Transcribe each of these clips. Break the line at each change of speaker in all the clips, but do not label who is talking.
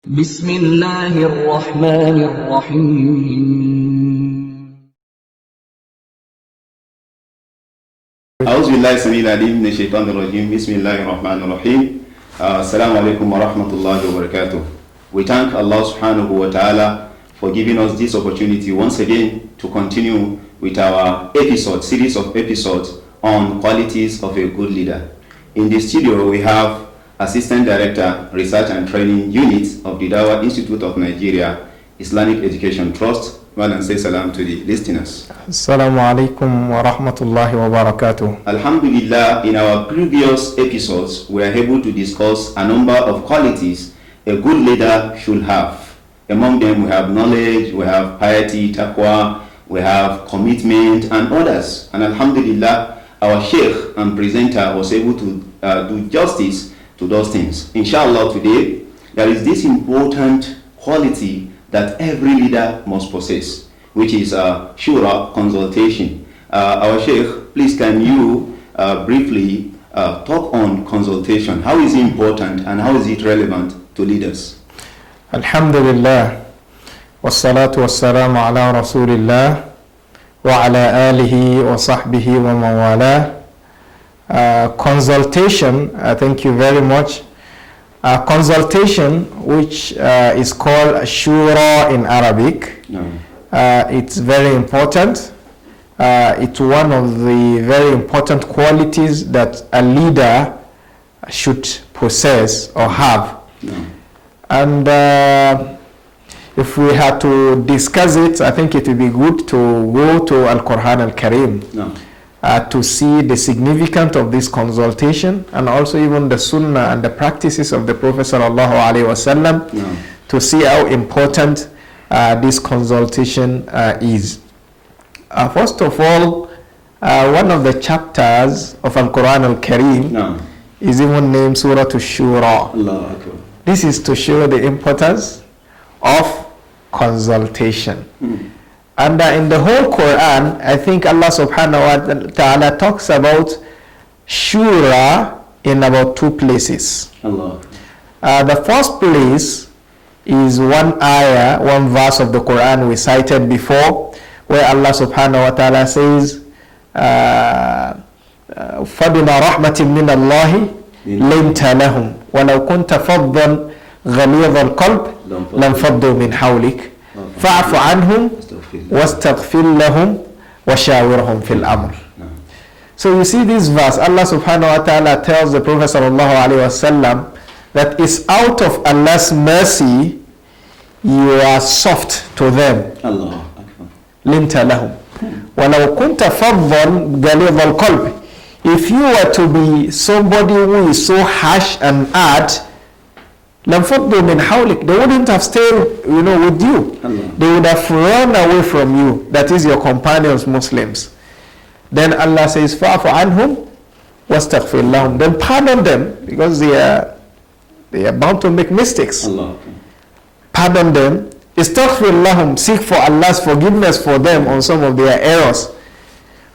بسم الله الرحمن الرحيم
أعوذ بالله السميع العليم من الشيطان الرجيم بسم الله الرحمن الرحيم Assalamu alaikum wa rahmatullahi wa barakatuh. We thank Allah subhanahu wa ta'ala for giving us this opportunity once again to continue with our series of episodes on qualities of a good leader. In the studio we have Assistant Director, Research and Training Unit of the Dawah Institute of Nigeria, Islamic Education Trust. Well, and say salam to the listeners.
Assalamu alaikum wa rahmatullahi wa barakatuh.
Alhamdulillah, in our previous episodes, we are able to discuss a number of qualities a good leader should have. Among them, we have knowledge, we have piety, taqwa, we have commitment, and others. And Alhamdulillah, our Sheikh and presenter was able to do justice to those things. Inshallah, today, there is this important quality that every leader must possess, which is shura, consultation. Our Sheikh, please can you briefly talk on consultation? How is it important and how is it relevant to leaders?
Alhamdulillah, wassalatu wassalamu ala rasulillah wa ala alihi wa sahbihi wa mawala. Consultation, thank you very much. Consultation, which is called shura in Arabic, it's very important. It's one of the very important qualities that a leader should possess or have. And if we had to discuss it, I think it would be good to go to Al-Quran Al-Karim to see the significance of this consultation, and also even the Sunnah and the practices of the Prophet Sallallahu Alaihi Wasallam, to see how important this consultation is. First of all, one of the chapters of Al-Quran Al-Karim is even named Surah Ash-Shura. This is to show the importance of consultation. And in the whole Quran, I think Allah subhanahu wa ta'ala talks about shura in about two places. The first place is one ayah, one verse of the Quran we cited before, where Allah subhanahu wa ta'ala says, فَبِمَا رَحْمَةٍ مِّنَ اللَّهِ لِنْتَ لَهُمْ وَلَوْ كُنْتَ فَضًّا غَلِيظَ الْقَلْبِ لَانْفَضُّوا مِنْ حَوْلِكَ فَاعْفُ عَنْهُمْ وَاسْتَغْفِرْ لَهُمْ وَشَاوِرْهُمْ فِي الْأَمْرِ. So you see this verse, Allah subhanahu wa ta'ala tells the Prophet sallallahu alaihi wasallam that it's out of Allah's mercy you are soft to them. لِنْتَ لَهُمْ وَلَوْ كُنْتَ فَضًّا غَلِيظَ الْقَلْبِ. If you were to be somebody who is so harsh and hard, لَنْفَضُّوا مِنْ حَوْلِكَ, they wouldn't have stayed, with you. They would have run away from you. That is your companions, Muslims. Then Allah says, فَاعْفُ عَنْهُمْ وَاسْتَغْفِرْ لَهُمْ. Then pardon them, because they are bound to make mistakes. Pardon them. Istaghfir lahum, seek for Allah's forgiveness for them on some of their errors.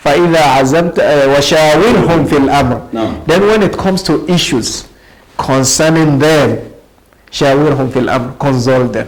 فَإِذَا عَزَمْتَ وَشَاوِرْهُمْ فِي الْأَمْرِ. Then when it comes to issues concerning them, شَاوِرْهُمْ فِي الْأَمْرِ, consult them.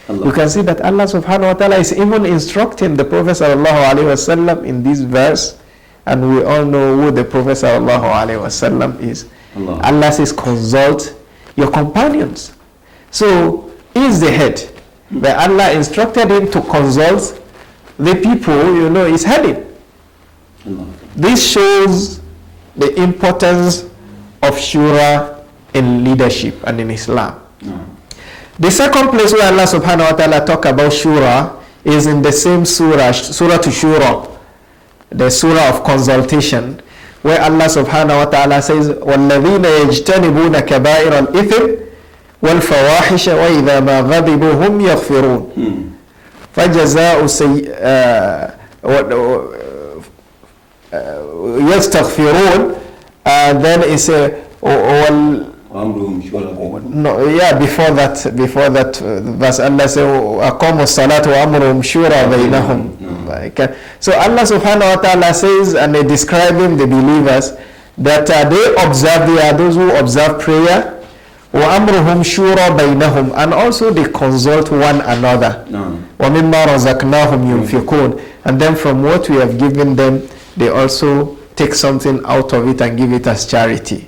You can see that Allah subhanahu wa ta'ala is even instructing the Prophet sallallahu alaihi wasallam in this verse, and we all know who the Prophet sallallahu alaihi wasallam is. Allah says consult your companions. So he is the head, but Allah instructed him to consult the people he's heading. This shows the importance of shura in leadership and in Islam. The second place where Allah subhanahu wa ta'ala talk about shura is in the same surah, Surah Ash-Shura, the surah of consultation, where Allah subhanahu wa ta'ala says, وَالَّذِينَ يَجْتَنِبُونَ كَبَائِرَ الْإِثْمِ وَالْفَوَاحِشَ وَإِذَا مَا غَضِبُوا هُمْ يَغْفِرُونَ فَجَزَاءُ يَسْتَغْفِرُونَ. Then it's before that verse Allah says أَقَامُوا الصَّلَاةَ وَأَمْرُهُمْ شُورَى بَيْنَهُمْ. So Allah subhanahu wa ta'ala says, and they describing the believers, that they are those who observe prayer وَأَمْرُهُمْ شُورَى بَيْنَهُمْ, and also they consult one another. وَمِمَّا رَزَقْنَاهُمْ يُنْفِقُونَ, and then from what we have given them, they also take something out of it and give it as charity.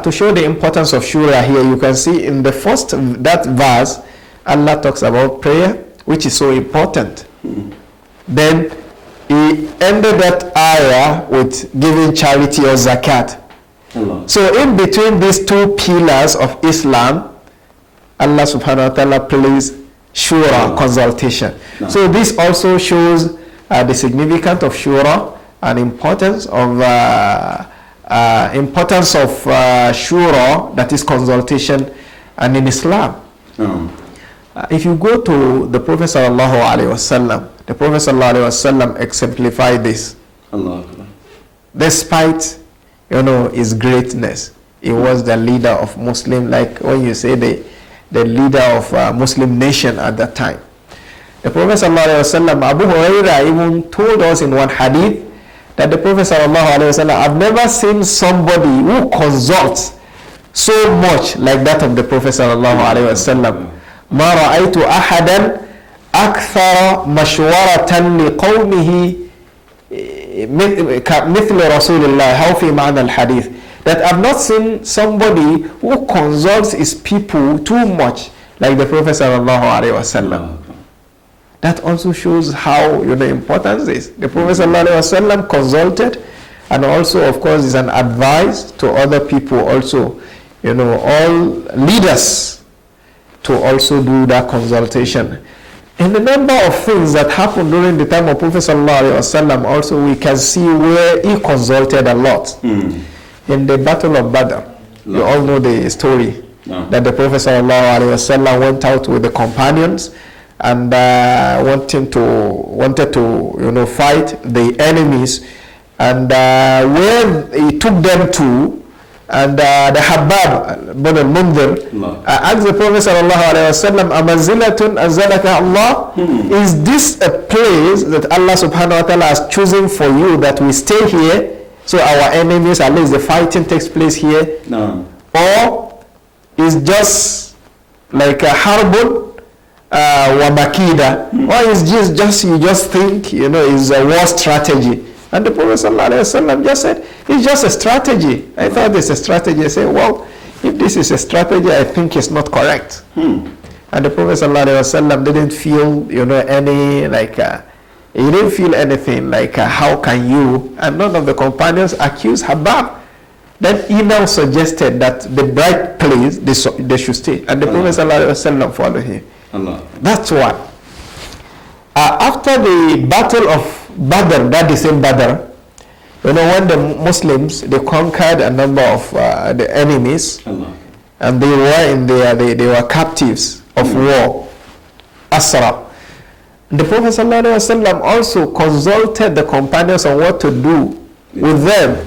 To show the importance of shura here, you can see in the first, that verse, Allah talks about prayer, which is so important. Then he ended that ayah with giving charity or zakat. So in between these two pillars of Islam, Allah subhanahu wa ta'ala placed shura, consultation. So this also shows the significance of shura and importance of shura, that is consultation, and in Islam. If you go to the Prophet sallallahu alaihi wasallam, the Prophet sallallahu alaihi wasallam exemplified this. Despite his greatness, he was the leader of Muslim, like when you say the leader of Muslim nation at that time. The Prophet sallallahu alaihi wasallam, Abu Hurairah even told us in one hadith that the Prophet sallallahu alaihi wasallam, I've never seen somebody who consults so much like that of the Prophet sallallahu alaihi wasallam. ما رأيت أحدا أكثر مشورة لقومه مثل رسول الله. How في معنى الحديث, that I've not seen somebody who consults his people too much like the Prophet sallallahu alaihi wasallam. That also shows how important this. The Prophet sallallahu alaihi wasallam consulted, and also of course is an advice to other people also, all leaders to also do that consultation. In the number of things that happened during the time of Prophet sallallahu alaihi wasallam, also we can see where he consulted a lot. In the Battle of Badr, you all know the story, that the Prophet sallallahu alaihi wasallam went out with the companions and wanted to fight the enemies, and where he took them to, and the Habab bin al-Mundhir asked the Prophet sallallahu alaihi wasallam, "Amanzilatun anzalaka Allah?" Is this a place that Allah subhanahu wa ta'ala has chosen for you, that we stay here, so our enemies, at least the fighting takes place here? Or is just like a harbun wa makida, or is just you just think is a war strategy? And the Prophet ﷺ just said, it's just a strategy. I thought it's a strategy. I said, well, if this is a strategy, I think it's not correct. And the Prophet ﷺ didn't feel, he didn't feel anything like, how can you? And none of the companions accused Habab. Then he now suggested that the right place, they should stay. And the Prophet ﷺ followed him. That's one. After the battle of Badr, that is in Badr, when the Muslims, they conquered a number of the enemies, and they were in they were captives of war, Asra. The Prophet ﷺ also consulted the companions on what to do with them.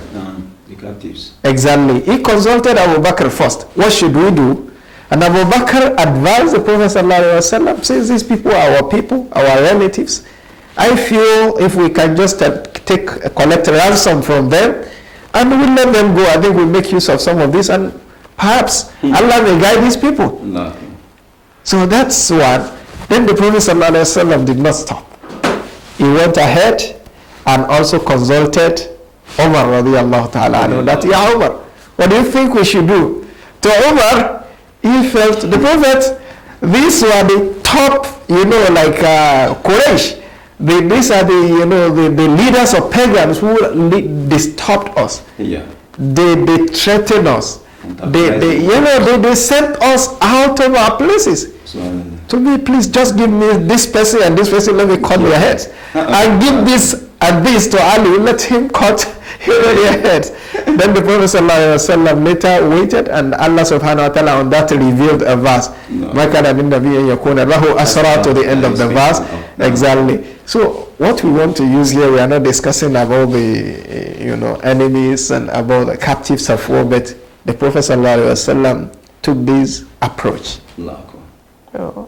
The captives.
Exactly. He consulted Abu Bakr first. What should we do? And Abu Bakr advised the Prophet ﷺ, says, these people are our people, our relatives. I feel if we can just collect ransom from them and we let them go, I think we'll make use of some of this, and perhaps Allah may guide these people. So that's one. Then the Prophet ﷺ did not stop. He went ahead and also consulted Umar radiallahu ta'ala anhu, that, Ya Umar, what do you think we should do? To Umar, he felt, the Prophet, these were the top, Quraysh. These are the leaders of pagans who disturbed us. They threatened us. They sent us out of our places. To me, please just give me this person and this person, let me cut their heads. And give this and this to Ali, let him cut their heads. Then the Prophet ﷺ later waited, and Allah subhanahu wa ta'ala on that revealed a verse. To the end of the verse. Exactly. So what we want to use here, we are not discussing about the enemies and about the captives of war, but the Prophet ﷺ took this approach. Though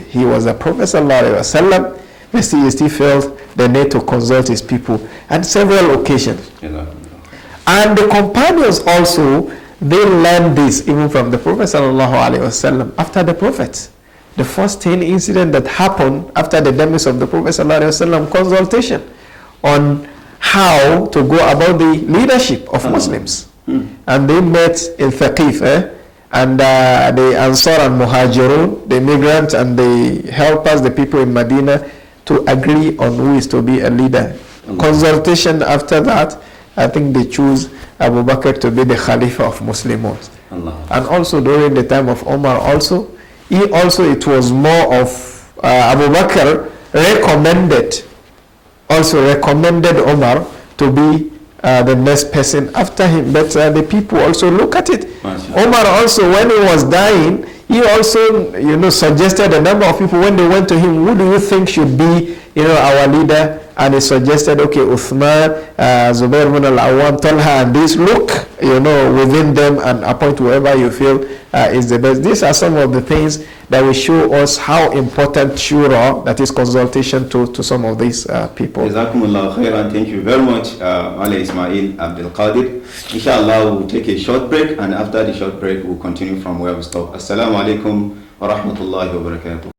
he was a Prophet ﷺ, but he still felt the need to consult his people on several occasions. And the companions also, they learned this even from the Prophet ﷺ. After the Prophet, the first 10 incident that happened after the demise of the Prophet ﷺ, consultation on how to go about the leadership of Muslims. And they met in Thaqif, and the Ansar and Muhajirun, the migrants and the helpers, the people in Medina, to agree on who is to be a leader. Consultation after that, I think they choose Abu Bakr to be the Khalifa of Muslims. And also during the time of Omar also, it was more of Abu Bakr recommended Omar to be the next person after him. But the people also look at it. Omar also, when he was dying, he also, suggested a number of people when they went to him, who do you think should be, our leader? And he suggested, okay, Uthman, Zubair ibn al-Awwam, Talha, and these, look, within them and appoint whoever you feel is the best. These are some of the things that will show us how important shura, that is consultation, to some of these people.
Jazakumullah khairan. Thank you very much, Mala Ismail Abdul Qadir. Inshallah, we'll take a short break, and after the short break, we'll continue from where we stopped. Assalamu alaikum wa rahmatullahi wa barakatuh.